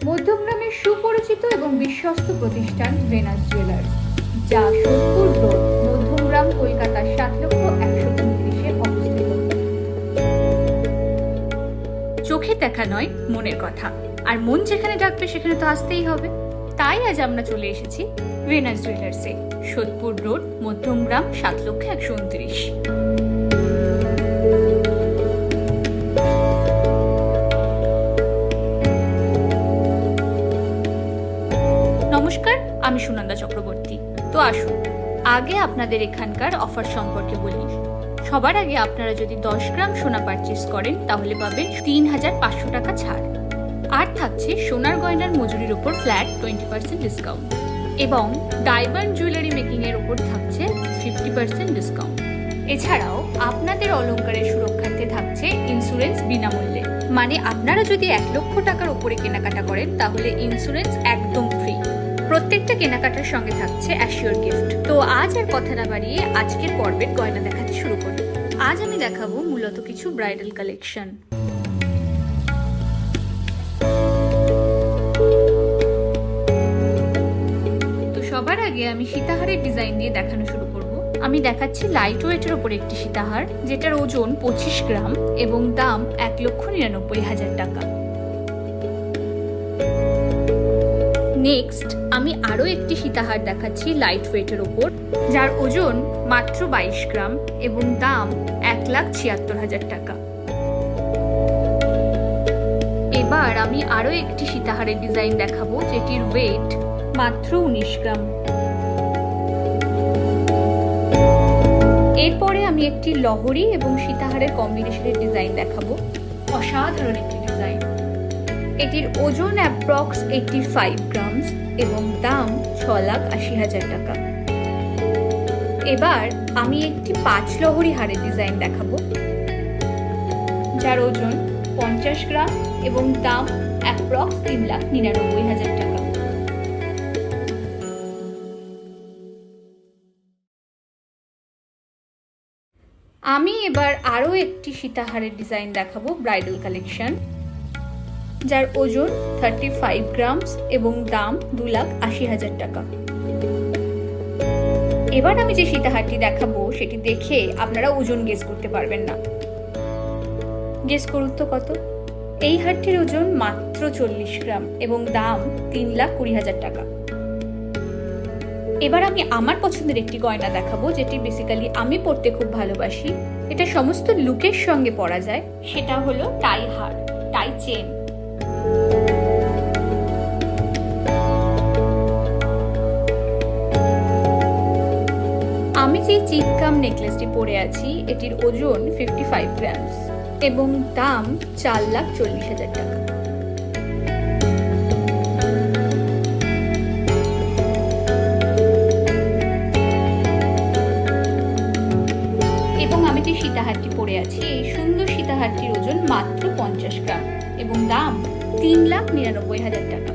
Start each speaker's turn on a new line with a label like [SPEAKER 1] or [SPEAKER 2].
[SPEAKER 1] মধ্যমগ্রামের সুপরিচিত এবং বিশ্বস্ত প্রতিষ্ঠান ভেনাস জুয়েলার্স, যা সোদপুর রোড, মধ্যমগ্রাম, কলকাতা ৭,১২৯-এ অবস্থিত। চোখে দেখা নয়, মনের কথা, আর মন যেখানে ডাকবে সেখানে তো আসতেই হবে। তাই আজ আমরা চলে এসেছি ভেনাস জুয়েলার্সে, সোদপুর রোড, মধ্যমগ্রাম, ৭,১২৯। নমস্কার, আমি সুনন্দা চক্রবর্তী। তো আসুন আগে আপনাদের এখানকার অফার সম্পর্কে বলি। সবার আগে আপনারা যদি 10 গ্রাম সোনা পারচেস করেন তাহলে পাবেন ৩,৫০০ টাকা ছাড়, আর থাকছে সোনার গয়নার মজুরির উপর ফ্ল্যাট 20% ডিসকাউন্ট, এবং ডায়মন্ড জুয়েলারি মেকিং এর উপর থাকছে 50% ডিসকাউন্ট। এছাড়াও আপনাদের অলংকারের সুরক্ষার্থে থাকছে ইন্স্যুরেন্স বিনামূল্যে, মানে আপনারা যদি 1 লক্ষ টাকার উপরে কেনাকাটা করেন তাহলে ইন্স্যুরেন্স একদম ফ্রি। প্রত্যেকটা কেনাকাটার সঙ্গে থাকছে অ্যাসিওর গিফট। তো আজ আর কথা না বাড়িয়ে আজকের পর্বের গয়না দেখাতে শুরু করি। আজ আমি দেখাবো মূলত কিছু ব্রাইডাল কালেকশন। তো সবার আগে আমি সীতাহারের ডিজাইন দিয়ে দেখানো শুরু করব। আমি দেখাচ্ছি লাইট ওয়েটের উপর একটি সীতাহার, যেটার ওজন 25 গ্রাম এবং দাম 1,99,000 টাকা। নেক্সট আমি আরো একটি সীতাহার দেখাচ্ছি লাইট ওয়েটের উপর, যার ওজন মাত্র 22 গ্রাম এবং দাম 1,76,000 টাকা। এবার আমি আরো একটি সীতাহারের ডিজাইন দেখাবো, যেটির ওয়েট মাত্র 19 গ্রাম। এরপরে আমি একটি লহরী এবং সীতাহারের কম্বিনেশনের ডিজাইন দেখাবো। অসাধারণ একটি ডিজাইন। এটির ওজন অ্যাপ্রক্স 85 গ্রামস এবং দাম 6,80,000 টাকা। এবার আমি একটি 5 লহরী হারের ডিজাইন দেখাবো, যার ওজন 50 গ্রাম এবং দাম অ্যাপ্রক্স 3,99,000 টাকা। আমি এবার আরো একটি সীতাহারের ডিজাইন দেখাবো ব্রাইডাল কালেকশন, যার ওজন 35 গ্রামস এবং দাম 2,80,000 টাকা। এবার আমি যে সীতাহারটি দেখাবো সেটি দেখে আপনারা ওজন গেস করতে পারবেন না। গেস করুন তো কত? এই হারটির ওজন মাত্র 40 গ্রাম এবং দাম 3,20,000 টাকা। এবার আমি আমার পছন্দের একটি গয়না দেখাবো, যেটি বেসিক্যালি আমি পরতে খুব ভালোবাসি। এটা সমস্ত লুকের সঙ্গে পরা যায়। সেটা হলো টাই হার, টাই চেন। আমি যে চিককাম নেকলেসটি পরে আছি এটির ওজন 55 গ্রামস এবং দাম 4,40,000 টাকা। এবং আমি যে সীতাহারটি পরে আছি এই সুন্দর সীতাহারটির ওজন মাত্র 50 গ্রাম এবং দাম 3,99,000 টাকা।